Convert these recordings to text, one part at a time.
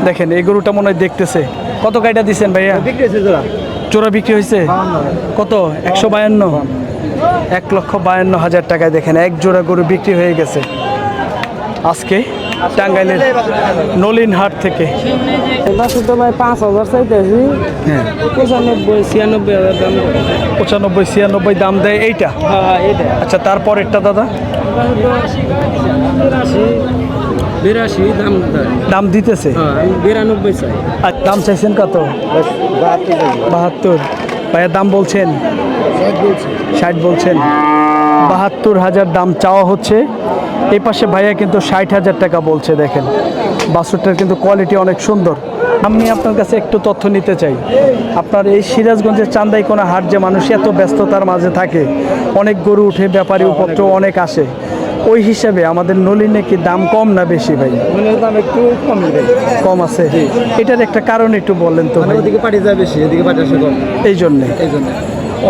দেখেন এই গরুটা মনে হয় দেখতেছে। কত কাইটা দিচ্ছেন ভাইয়া? জোড়া বিক্রি হয়েছে কত? 152, 1,52,000 টাকায় দেখেন এক জোড়া গরু বিক্রি হয়ে গেছে আজকে টাঙ্গাইলের নলিনহাট থেকে। তো ভাই 5,000 চাইতেছি। হ্যাঁ 95-96,000 দাম। 95-96 দাম দেয় এইটা। হ্যাঁ এটা। আচ্ছা তারপরেরটা দাদা? 82 দাম দেয়। দাম দিতেছে? হ্যাঁ আমি 92 চাই। আর দাম চাইছেন কত? 72। ভাইয়া দাম বলছেন? 60 বলছেন। 72,000 দাম চাওয়া হচ্ছে। এই পাশে ভাইয়া কিন্তু 60,000 টাকা বলছে। দেখেন বাছুরটার কিন্তু কোয়ালিটি অনেক সুন্দর। আমি আপনার কাছে একটু তথ্য নিতে চাই। আপনার এই সিরাজগঞ্জের চান্দাইকোনা হাট যে মানুষ এত ব্যস্ততার মাঝে থাকে, অনেক গরু উঠে, ব্যাপারী উপদ্র অনেক আসে, ওই হিসাবে আমাদের নলিনে কি দাম কম না বেশি ভাই? দাম একটু কম আছে। এটার একটা কারণ একটু বললেন তো। ওদিকে পাটি যায় বেশি, এদিকে পাটি আসে কম। এই জন্যে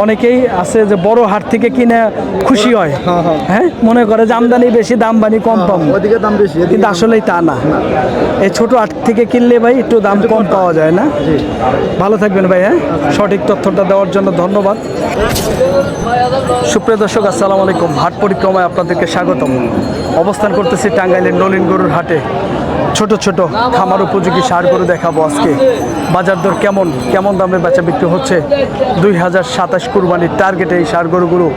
অনেকেই আছে যে বড় হাট থেকে কিনে খুশি হয়, হ্যাঁ মনে করে যে আমদানি বেশি, দাম বানি কম পাবো, ওদিকে দাম বেশি, কিন্তু আসলেই তা না। এই ছোট হাট থেকে কিনলে ভাই একটু দাম কম পাওয়া যায় না? ভালো থাকবেন ভাই। হ্যাঁ সঠিক তথ্যটা দেওয়ার জন্য ধন্যবাদ। সুপ্রিয় দর্শক আসসালামু আলাইকুম। হাট পরিক্রমায় আপনাদেরকে স্বাগতম। অবস্থান করতেছি টাঙ্গাইলের নলিন গরুর হাটে। ছোট ছোট খামার উপযোগী ষাঁড় গরু দেখাবো আজকে। বাজার দর কেমন কেমন দামে বেচা বিক্রি হচ্ছে? 2027 কুরবানির টার্গেটে এই ষাঁড় গরুগুলো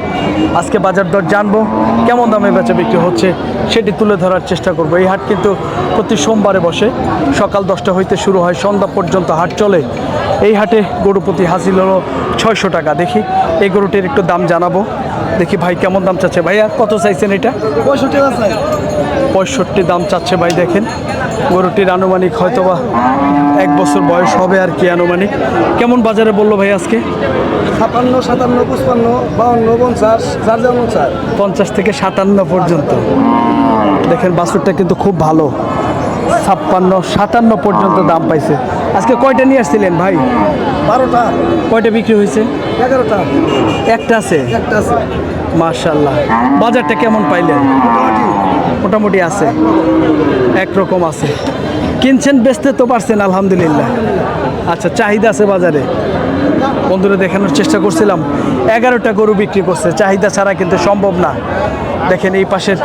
আজকে বাজার দর জানবো, কেমন দামে বেচা বিক্রি হচ্ছে সেটি তুলে ধরার চেষ্টা করব। এই হাট কিন্তু প্রতি সোমবারে বসে, সকাল 10টা হইতে শুরু হয়, সন্ধ্যা পর্যন্ত হাট চলে। এই হাটে গরু প্রতি হাসিল হলো 600 টাকা। দেখি এই গরুটির একটু দাম জানাবো। দেখি ভাই কেমন দাম চাচ্ছে। ভাইয়া কত চাইছেন এটা? 65 দাম চাচ্ছে ভাই। দেখেন গরুটির আনুমানিক হয়তোবা 1 বছর বয়স হবে আর কি আনুমানিক। কেমন বাজারে বললো ভাই আজকে? 56, 57, 55, 52, 50, 50 থেকে 57 পর্যন্ত। দেখেন বাছুরটা কিন্তু খুব ভালো। 56, 57 পর্যন্ত দাম পাইছে। আজকে কয়টা নিয়ে আসছিলেন ভাই? 12টা। কয়টা বিক্রি হয়েছে? 11টা। একটা আছে? একটা আছে। মাশাআল্লাহ। বাজারটা কেমন পাইলেন? মোটামুটি আছে, একরকম আছে। কিনছেন, বেচতে তো পারছেন আলহামদুলিল্লাহ। আচ্ছা চাহিদা আছে বাজারে? বন্ধুরা দেখানোর চেষ্টা করছিলাম 11টা গরু বিক্রি করছে। চাহিদা ছাড়া কিন্তু সম্ভব না। দেখেন এই পাশের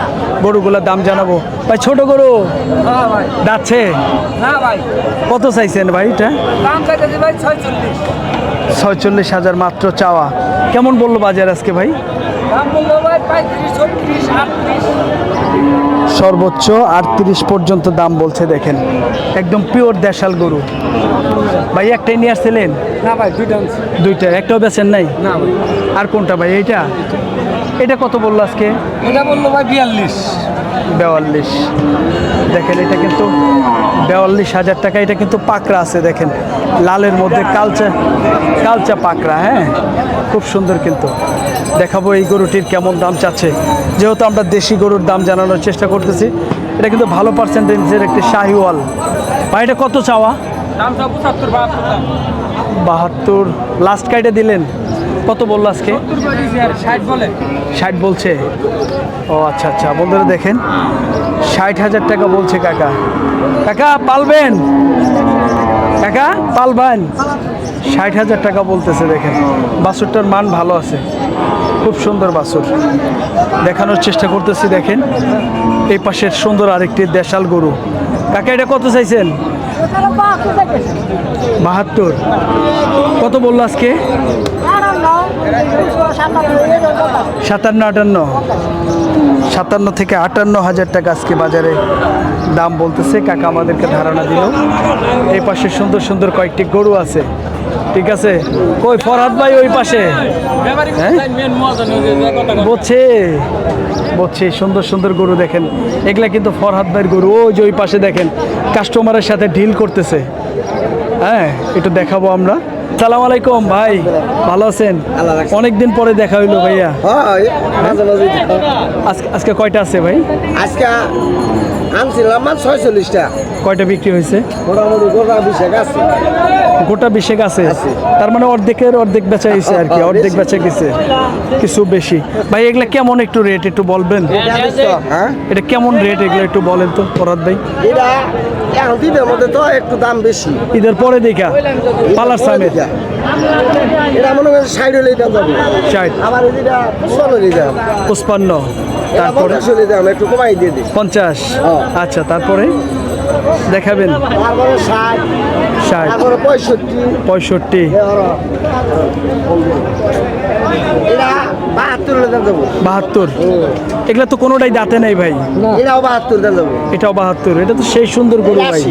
গরুগুলোর দাম জানাবো। ভাই ছোট গরু যাচ্ছে কত চাইছেন ভাই? এটা 46,000 মাত্র চাওয়া। কেমন বললো বাজার আজকে ভাই? সর্বোচ্চ 38 পর্যন্ত দাম বলছে। দেখেন একদম পিওর দেশাল গরু। ভাই একটাই নিয়ে আসছিলেন? না ভাই দুইটা। একটাও বেচেন নাই? না ভাই। আর কোনটা ভাই? এইটা? এটা কত বললো আজকে? এটা বললো ভাই 42। দেখেন এটা কিন্তু 42,000 টাকা। এটা কিন্তু পাকড়া আছে, দেখেন লালের মধ্যে কালচা পাকড়া। হ্যাঁ খুব সুন্দর। কিন্তু দেখাবো এই গরুটির কেমন দাম চাচ্ছে। যেহেতু আমরা দেশি গরুর দাম জানানোর চেষ্টা করতেছি, এটা কিন্তু ভালো পার্সেন্টেজের একটি শাহিওয়াল। ভাই এটা কত চাওয়া? 72 লাস্ট কাইটে দিলেন? কত বললো আজকে? 60 বলছে। ও আচ্ছা আচ্ছা। বন্ধুরা দেখেন 60,000 টাকা বলছে কাকা। কাকা পালবেন? কাকা পালবেন? 60,000 টাকা বলতেছে। দেখেন বাছুরটার মান ভালো আছে, খুব সুন্দর বাছুর। দেখানোর চেষ্টা করতেছি। দেখেন এই পাশের সুন্দর আরেকটি দেশাল গরু। কাকা এটা কত চাইছেন? 72। কত বললো আজকে? 57, 57 থেকে 58,000 টাকা আজকে বাজারে দাম বলতেছে। কাকা আমাদেরকে ধারণা দিল। এই পাশে সুন্দর সুন্দর কয়েকটি গরু আছে। ঠিক আছে। কই ফরহাদ ভাই ওই পাশে? বলছে সুন্দর সুন্দর গরু। দেখেন এগুলা কিন্তু ফরহাদ ভাইয়ের গরু। ওই যে ওই পাশে দেখেন কাস্টমারের সাথে ডিল করতেছে। হ্যাঁ একটু দেখাবো আমরা। সালাম আলাইকুম ভাই, ভালো আছেন? অনেকদিন পরে দেখা হইলো ভাইয়া। আজকে কয়টা আছে ভাই? আজকে আনছিলাম 46টা। কয়টা বিক্রি হয়েছে? মোটামুটি গোটা 20 আছে। গোটা 20 আছে, তার মানে অর্ধেকের অর্ধেক বেচা হয়েছে আর কি, অর্ধেক বেচা গেছে, কিছু বেশি। ভাই এগুলা কেমন একটু রেট একটু বলবেন? হ্যাঁ, এটা কেমন রেট এগুলো একটু বলেন তো ফরহাদ ভাই। এটা এখন দিনের মধ্যে তো একটু দাম বেশি। ঈদের পরে দেখা পালার সামনে এটা মনে করেন 60 হলেই দাম যাবে। 60, আমার এটা 55 হলেই দাম। 55, তারপরে 50 হলেই দাম, একটু কমাই দিয়ে দিই। 50। আচ্ছা, তারপরে দেখাবেন? তারপরে 60, 60, তারপরে 65, 65, এটা 72 হলে দাম যাবো। 72। এগুলা তো কোনোটাই দাঁতে নেই ভাই। এটাও 72 দাম যাবো। এটাও 72। এটা তো সেই সুন্দর গরু ভাই।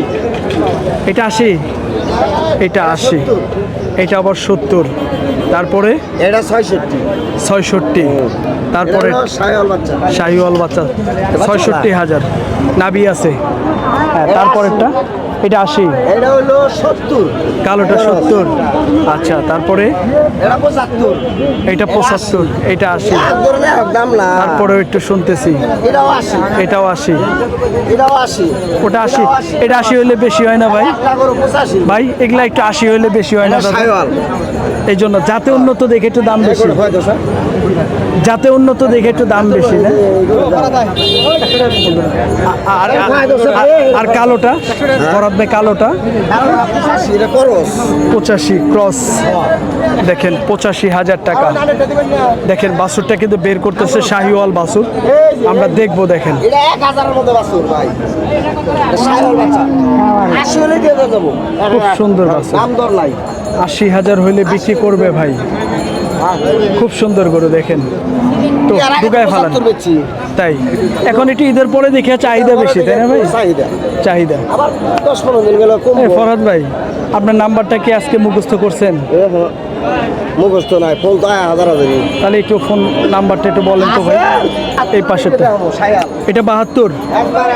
এটা 80, এটা 80, এটা আবার 70, তারপরে এটা 66, 66, তারপরে শাহিওয়াল বাচ্চা। শাহিওয়াল বাচ্চা 66,000 নাভি আছে। হ্যাঁ, তারপরেরটা এটা 80, এটা হলো 70, কালোটা 70। আচ্ছা, তারপরে এটা 75, এটা 75, এটা 80, এক ধরনের এক দাম না। তারপরেও একটু শুনতেছি এটাও 80, এটাও 80, এটাও 80, ওটা 80। এটা 80 হইলে বেশি হয় না ভাই? একটা করে 85, ভাই এগুলা একটু 80 হইলে বেশি হয় না এটা দাদা? শাহিওয়াল। এই জন্য যাতে উন্নত দেখে একটু দাম বেশি, হয়তো স্যার যাতে উন্নত দেখে একটু দাম বেশি না? আর কালোটা ফরহাদ ভাই, কালোটা 85, এটা করস। 85 ক্রস। দেখেন 85,000 টাকা। দেখেন বাছুরটা কিন্তু বের করতেছে, শাহিওয়াল বাছুর, আমরা দেখবো। দেখেন এটা 1000 এর মধ্যে বাছুর ভাই, শাহিওয়াল বাচ্চা 80 হলে দিয়ে দেবো। খুব সুন্দর বাছুর। দাম দর নাই। 80,000 হইলে বিক্রি করবে ভাই। খুব সুন্দর গরু, দেখেন তো ঢুকায় ফেলান। 75 বেচছি। তাই এখন একটু ঈদের পরে দেখে চাহিদা বেশি, তাই না ভাই? চাহিদা চাহিদা। আবার 10-15 দিন গেলে কম। এই ফরহাদ ভাই, আপনার নাম্বারটা কি আজকে মুখস্থ করছেন? মুখস্থ নাই, ফোন তো 1000 তাহলে একটু ফোন নাম্বারটা একটু বলেন তো ভাই। এই পাশেরটা শাহিওয়াল এটা 72। একবারে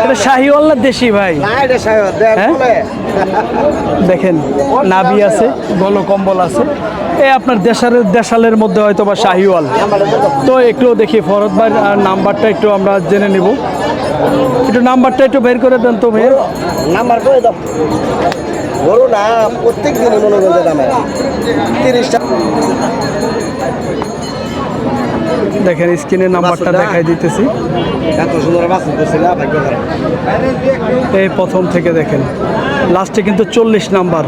এটা শাহিওয়াল না দেশি ভাই? না, এটা শাহিওয়াল দেখ হ্যাঁ? বলে। দেখেন নাভি আছে, গল কম্বল আছে। এই আপনার দেশালের মধ্যে হয়তো বা শাহিওয়াল। তো একটু দেখি ফরহাদ ভাই নাম্বারটা একটু আমরা জেনে নিব। একটু নাম্বারটা একটু বের করে দেন তো ভাই। নাম্বার করে দাও। বলো না, প্রত্যেক দিনই মনে করতে দামে 30টা। দেখেন স্ক্রিনে নাম্বারটা দেখাই দিতেছি। এত সুন্দর বাছুর করছিল ভাগ্য খারাপ। এই প্রথম থেকে দেখেন লাস্টে কিন্তু 40 নাম্বার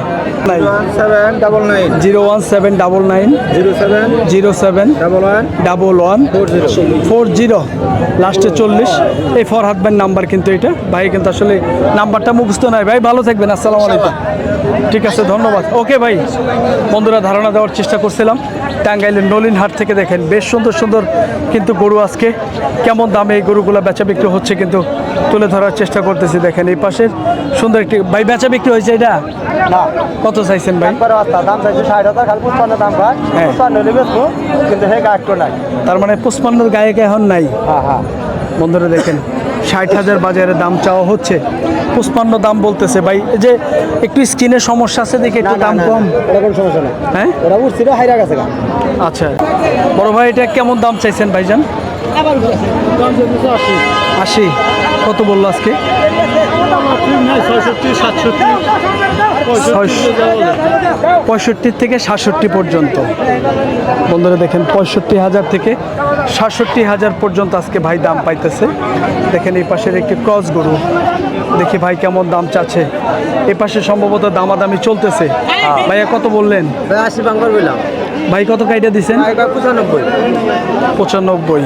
নাই। 799 01799 07 07 11 লাস্টে 40। এই ফরহাদ ভাইয়ের নাম্বার কিন্তু এটা। ভাই কিন্তু আসলে নাম্বারটা মুখস্থ নাই। ভাই ভালো থাকবেন, আসসালামু আলাইকুম। ঠিক আছে, ধন্যবাদ। ওকে ভাই, বন্ধুরা ধারণা দেওয়ার চেষ্টা করছিলাম টাঙ্গাইলের নলিন হাট থেকে। দেখেন বেশ সুন্দর সুন্দর কিন্তু গরু আজকে কেমন দামে এই গরুগুলো বেচা বিক্রি হচ্ছে কিন্তু তুলে ধরার চেষ্টা করতেছি। দেখেন এই পাশের সুন্দর একটি ভাই বেচা বিক্রি হয়েছে। এটা না, কত চাইছেন ভাই? দাম চাইছে 60,000, খালি 55 দাম ভাই। হ্যাঁ। 55 হলে বেচবো, কিন্তু হে গায়ক নাই। তার মানে 55 গায়ক এখন নাই। হ্যাঁ হ্যাঁ, বন্ধুরা দেখেন 60,000 বাজারে দাম চাওয়া হচ্ছে, 55 দাম বলতেছে। ভাই এই যে একটু স্কিনের সমস্যা আছে দেখে একটু দাম কম। এরকম সমস্যা নেই। হ্যাঁ, ওরা উঠছিল হাইরা গেছে। আচ্ছা বড় ভাই, এটা কেমন দাম চাইছেন ভাইজান? 80। কত বললো আজকে? 65 থেকে 67 পর্যন্ত। বন্ধুরা দেখেন 65,000 থেকে 67,000 পর্যন্ত আজকে ভাই দাম পাইতেছে। দেখেন এই পাশের একটি ক্রস গরু, দেখি ভাই কেমন দাম চাচ্ছে। এ পাশে সম্ভবত দামাদামি চলতেছে। ভাইয়া কত বললেন? 80 বাঙ্গর বললাম ভাই কত কাইটা দিছেন? 95। 95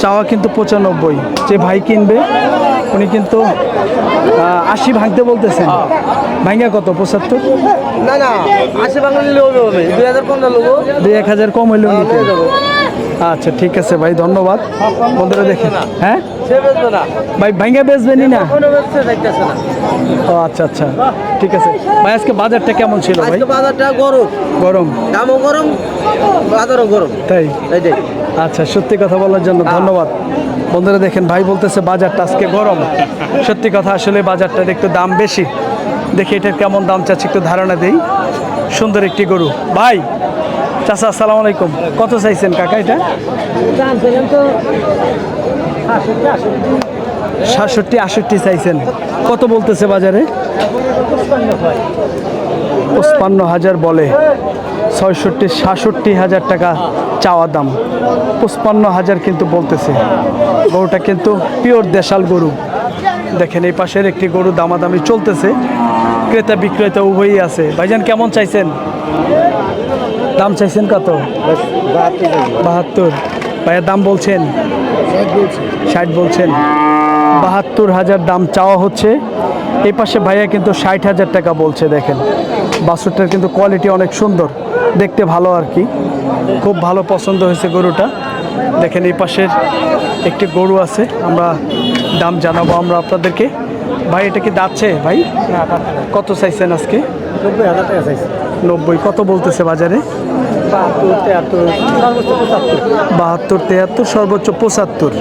চাওয়া কিন্তু 95। যে ভাই কিনবে উনি কিন্তু 80 ভাঙতে বলতেছেন। ভাঙ্গা কত? 75? না না, 80 বাঙ্গর নিলে হবে 2015 লোক 2-1000 কম হইলেও নিতে। আচ্ছা ঠিক আছে ভাই, ধন্যবাদ। বন্ধুরা দেখেন, হ্যাঁ সে বেচবে না ভাই ভাঙ্গা বেচবেনই না? কোনো বেচতে চাইতেছে না। ও আচ্ছা আচ্ছা, ঠিক আছে ভাই। আজকে বাজারটা কেমন ছিল ভাই? আজকে বাজারটা গরম, গরম? দামও গরম, বাজারও গরম। তাই? এইটাই। আচ্ছা, সত্যি কথা বলার জন্য ধন্যবাদ। বন্ধুরা দেখেন ভাই বলতেছে বাজারটা আজকে গরম। সত্যি কথা, আসলে বাজারটা একটু দাম বেশি। দেখি এটার কেমন দাম চাচ্ছে একটু ধারণা দেই। সুন্দর একটি গরু ভাই। চাচা আসসালামু আলাইকুম, কত চাইছেন কাকা এটা? 67-68 চাইছেন, কত বলতেছে বাজারে? 55,000 বলে, 66-67,000 টাকা চাওয়া দাম, 55,000 কিন্তু বলতেছে। গরুটা কিন্তু পিওর দেশাল গরু। দেখেন এই পাশের একটি গরু দামাদামি চলতেছে, ক্রেতা বিক্রেতা উভয়ই আছে। ভাইজান কেমন চাইছেন? দাম চাইছেন কত? 72। ভাইয়া দাম বলছেন? 60 বলছেন। 72,000 দাম চাওয়া হচ্ছে। এই পাশে ভাইয়া কিন্তু 60,000 টাকা বলছে। দেখেন বাছুরটার কিন্তু কোয়ালিটি অনেক সুন্দর, দেখতে ভালো আর কি, খুব ভালো পছন্দ হয়েছে গরুটা। দেখেন এই পাশের একটি গরু আছে, আমরা দাম জানাবো আমরা আপনাদেরকে। ভাই এটা কি দাঁতছে ভাই? কত চাইছেন আজকে? 90,000 টাকা চাইছে। 90। কত বলতেছে বাজারে? 72-73, সর্বোচ্চ 75।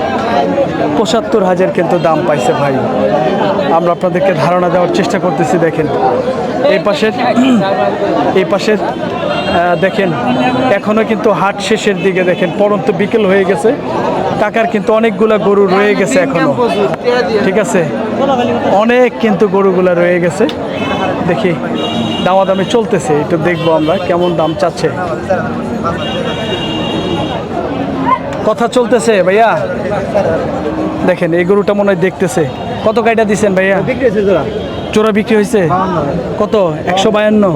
75,000 কিন্তু দাম পাইছে ভাই। আমরা আপনাদেরকে ধারণা দেওয়ার চেষ্টা করতেছি। দেখেন এই পাশের দেখেন এখনো কিন্তু হাট শেষের দিকে। দেখেন পরন্ত বিকেল হয়ে গেছে, কাকার কিন্তু অনেকগুলা গরু রয়ে গেছে এখনো, ঠিক আছে, অনেক কিন্তু গরুগুলা রয়ে গেছে। দেখি দামাদামি চলতেছে, একটু দেখবো আমরা কেমন দাম চাচ্ছে। কথা চলতেছে ভাইয়া। দেখেন এই গরুটা মনে হয় দেখতেছে। কত কাইটা দিচ্ছেন ভাইয়া? জোড়া বিক্রি হয়েছে কত? 152।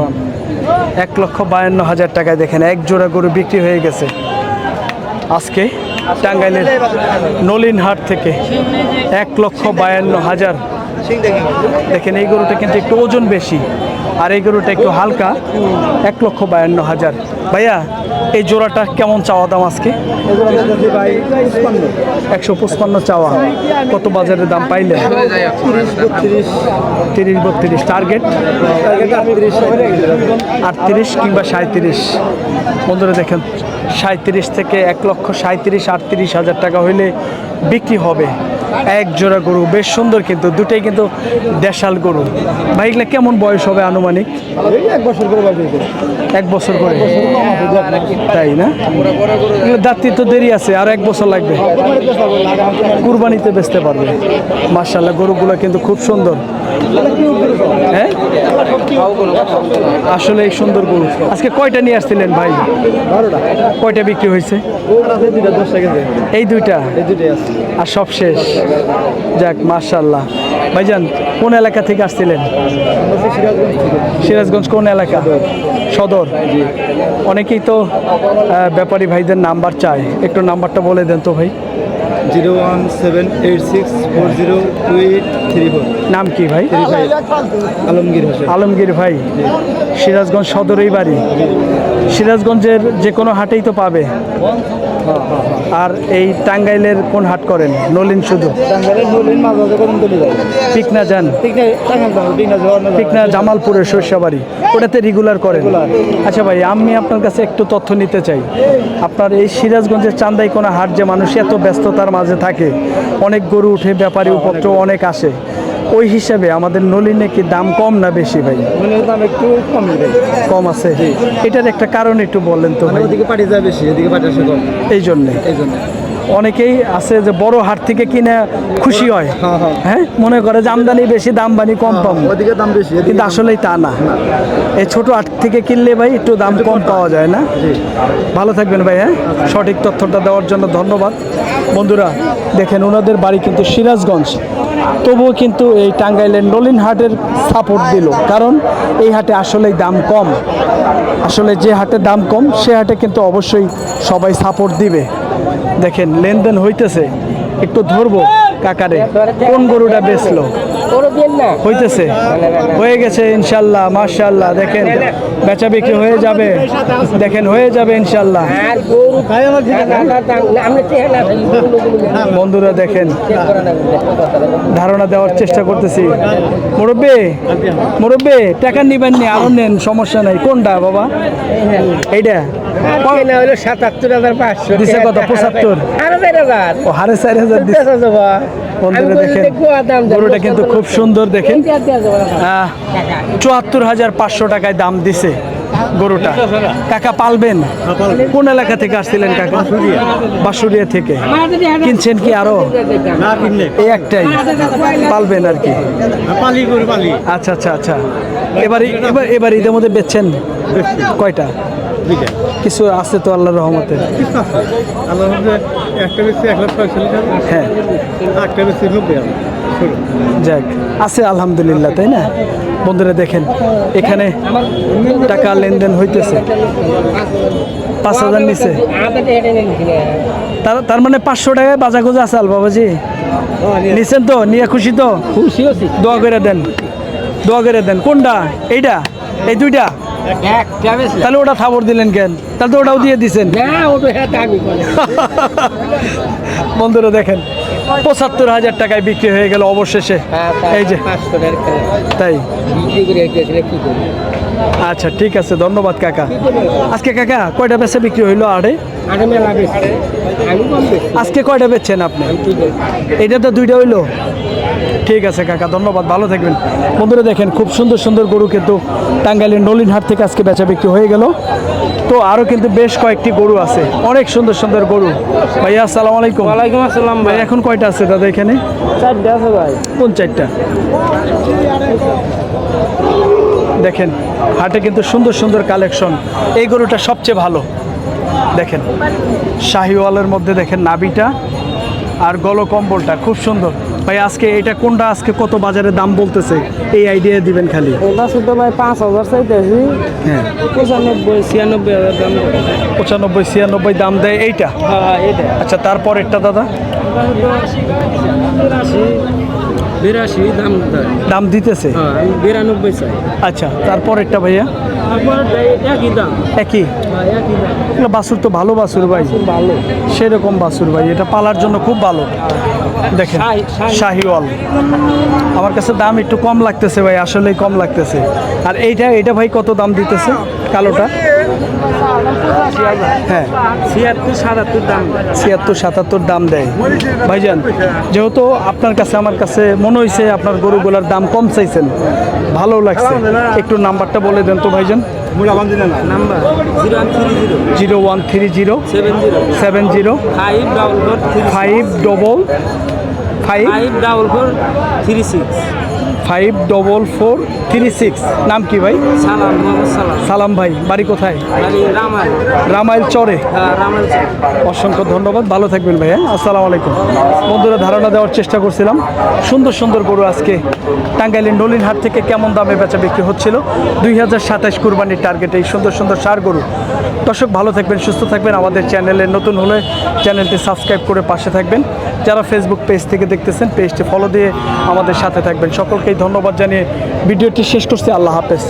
1,52,000 টাকায় দেখেন এক জোড়া গরু বিক্রি হয়ে গেছে আজকে টাঙ্গাইলের নলিন হাট থেকে। 1,52,000। দেখেন এই গরুটা কিন্তু একটু ওজন বেশি, আর এই গরুটা একটু হালকা। 1,52,000। ভাইয়া এই জোড়াটা কেমন চাওয়া দাম আজকে? 155 চাওয়া। কত বাজারে দাম পাইলে? 30-32। টার্গেট 38 কিংবা 37। বন্ধুরা দেখেন 37 থেকে 1,37,000-38,000 টাকা হইলে বিক্রি হবে এক জোড়া গরু। বেশ সুন্দর কিন্তু, দুটাই কিন্তু দেশাল গরু। ভাই এগুলা কেমন বয়স হবে আনুমানিক? 1 বছর করে বাজে। 1 বছর করে, তাই না? দাঁতি তো দেরি আছে, আর 1 বছর লাগবে। কুরবানিতে বেচতে পারবে। মাশাআল্লাহ গরুগুলো কিন্তু খুব সুন্দর। হ্যাঁ আসলে এই সুন্দর গরু। আজকে কয়টা নিয়ে আসছিলেন ভাই? 12টা। কয়টা বিক্রি হয়েছে? এই দুইটা, আর সব শেষ। যাক মাশাআল্লাহ। ভাইজান কোন এলাকা থেকে আসছিলেন? সিরাজগঞ্জ। কোন এলাকা? সদর। অনেকেই তো ব্যাপারী ভাইদের নাম্বার চায়, একটু নাম্বারটা বলে দেন তো ভাই। 01786402834। নাম কি ভাই? আলমগীর হোসেন। আলমগীর ভাই, সিরাজগঞ্জ সদরেই বাড়ি। সিরাজগঞ্জের যে কোনো হাটেই তো পাবে। আর এই টাঙ্গাইলের কোন হাট করেন? নলিন শুধু? পিকনা যান? পিকনা জামালপুরের শস্যবাড়ি, ওটাতে রেগুলার করেন? আচ্ছা ভাই আমি আপনার কাছে একটু তথ্য নিতে চাই। আপনার এই সিরাজগঞ্জের চান্দাইকোনা হাট যে মানুষ এত ব্যস্ততার মাঝে থাকে, অনেক গরু উঠে, ব্যাপারী উপদ্রব অনেক আসে, ওই হিসাবে আমাদের নলিনে কি দাম কম না বেশি ভাই? দাম একটু কম আছে। এটার একটা কারণ একটু বললেন তো ভাই। ওদিকে পাটি যায় বেশি, এদিকে পাটি আসে কম। এই জন্যে অনেকেই আছে যে বড় হাট থেকে কিনে খুশি হয়, হ্যাঁ, মনে করে যে আমদানি বেশি, দাম বানি কম পাবো, ওদিকে দাম বেশি, কিন্তু আসলেই তা না। এই ছোট হাট থেকে কিনলে ভাই একটু দাম কম পাওয়া যায় না? ভালো থাকবেন ভাই। হ্যাঁ, সঠিক তথ্যটা দেওয়ার জন্য ধন্যবাদ। বন্ধুরা দেখেন ওনাদের বাড়ি কিন্তু সিরাজগঞ্জ, তবুও কিন্তু এই টাঙ্গাইলের নলিন হাটের সাপোর্ট দিল, কারণ এই হাটে আসলেই দাম কম। আসলে যে হাটে দাম কম সে হাটে কিন্তু অবশ্যই সবাই সাপোর্ট দিবে। দেখেন লেনদেন হইতেছে, একটু ধরবো কাকারে কোন গরুটা বেচলো। হইতেছে, হয়ে গেছে ইনশাল্লাহ, মাশাআল্লাহ। দেখেন বেচা বিক্রি হয়ে যাবে, দেখেন হয়ে যাবে ইনশাল্লাহ। বন্ধুরা দেখেন ধারণা দেওয়ার চেষ্টা করতেছি। মুরব্বী টাকা নিবেন নি, আরো নেন, সমস্যা নাই। কোনটা বাবা? এইটা 77,500 দিছে কত? 75। ও 4,500 দিছে। বন্ধুরা দেখেন গরুটা কিন্তু খুব সুন্দর সুন্দর দেখেন ৭৪,৫০০ টাকায় দাম দিছে গরুটা। কাকা পালবেন? কোন এলাকা থেকে আসছিলেন কাকা? বাঁশুড়িয়া থেকে। কিনছেন কি আরো? এই একটাই পালবেন আর কি? আচ্ছা আচ্ছা আচ্ছা। এবার ঈদের মধ্যে বেচছেন কয়টা? কিছু আছে তো আল্লাহর রহমতে? হ্যাঁ, যাক আছে আলহামদুলিল্লাহ, তাই না? বন্ধুরা দেখেন এখানে টাকা লেনদেন হইতেছে 5,000 নিচে। তার মানে 500 টাকায় বাজা গোজা আছে বাবাজি। নিছেন তো? নিয়ে খুশি তো? খুশি আছি। দোয়া করে দেন, দোয়া করে দেন। কোনটা? এইটা? এই দুইটা? তাহলে ওটা থাবর দিলেন কেন? তাহলে তো ওটাও দিয়ে দিছেন। বন্ধুরা দেখেন ৭৫,০০০ টাকায় বিক্রি হয়ে গেল অবশেষে। এই যে তাই। আচ্ছা ঠিক আছে, ধন্যবাদ কাকা। আজকে কাকা কয়টা বেচা বিক্রি হইলো? আড়ে। আজকে কয়টা বেচছেন আপনি? এটা তো দুইটা হইলো। ঠিক আছে কাকা, ধন্যবাদ, ভালো থাকবেন। বন্ধুরা দেখেন খুব সুন্দর সুন্দর গরু কিন্তু টাঙ্গাইলের নলিনহাট থেকে আজকে বেচা বিক্রি হয়ে গেল। তো আরও কিন্তু বেশ কয়েকটি গরু আছে, অনেক সুন্দর সুন্দর গরু। ভাইয়া আসসালামু আলাইকুম। ওয়ালাইকুম আসসালাম ভাই, এখন কয়টা আছে দাদা এখানে? 4টা আছে ভাই। কোন 4টা? দেখেন হাটে কিন্তু সুন্দর সুন্দর কালেকশন। এই গরুটা সবচেয়ে ভালো। দেখেন শাহিওয়ালের মধ্যে দেখেন নাভিটা আর গলকম্বলটা খুব সুন্দর। ভাই আজকে এটা কোনটা, আজকে কত বাজারে দাম বলতেছে এই আইডিয়া দিবেন খালি। এটা শুধু ভাই 5,000 চাইতেছি। হ্যাঁ, 95-96,000 দাম। 95-96 দাম দেয় এইটা? হ্যাঁ এটা। আচ্ছা, তারপরেরটা দাদা? 82 দাম দাম দিতেছে? হ্যাঁ, আমি 92 চাই। আচ্ছা, তারপরেরটা ভাইয়া? তারপর একই দাম। একই? হ্যাঁ একই দাম। এগুলো বাছুর তো ভালো বাছুর ভাই, ভালো সেরকম বাছুর ভাই, এটা পালার জন্য খুব ভালো। দেখেন শাহিওয়াল। আমার কাছে দাম একটু কম লাগতেছে ভাই, আসলেই কম লাগতেছে। আর এইটা ভাই কত দাম দিতেছে কালোটা? হ্যাঁ, 76-77 দাম। 76-77 দাম দেয় ভাইজান। যেহেতু আপনার কাছে আমার কাছে মনে হয়েছে আপনার গরুগুলার দাম কম চাইছেন, ভালো লাগছে। একটু নাম্বারটা বলে দেন তো ভাইজান। নাম্বার 0130 0130 70 54436। নাম কি ভাই? সালাম, মোহাম্মদ সালাম। সালাম ভাই, বাড়ি কোথায়? রামায়ণ। রামাইল চরে। রামায়ণ। অসংখ্য ধন্যবাদ, ভালো থাকবেন ভাইয়া। আসসালামু আলাইকুম। বন্ধুরা ধারণা দেওয়ার চেষ্টা করছিলাম সুন্দর সুন্দর গরু আজকে টাঙ্গাইলের নলিনহাট থেকে কেমন দামে বেচা বিক্রি হচ্ছিল। 2027 কুরবানির টার্গেট এই সুন্দর সুন্দর ষাঁড় গরু। দর্শক ভালো থাকবেন, সুস্থ থাকবেন। আমাদের চ্যানেলে নতুন হলে চ্যানেলটি সাবস্ক্রাইব করে পাশে থাকবেন। যারা ফেসবুক পেজ থেকে দেখতেছেন পেজটি ফলো দিয়ে আমাদের সাথে থাকবেন। সকলকেই ধন্যবাদ জানিয়ে ভিডিওটি শেষ করছি। আল্লাহ হাফেজ।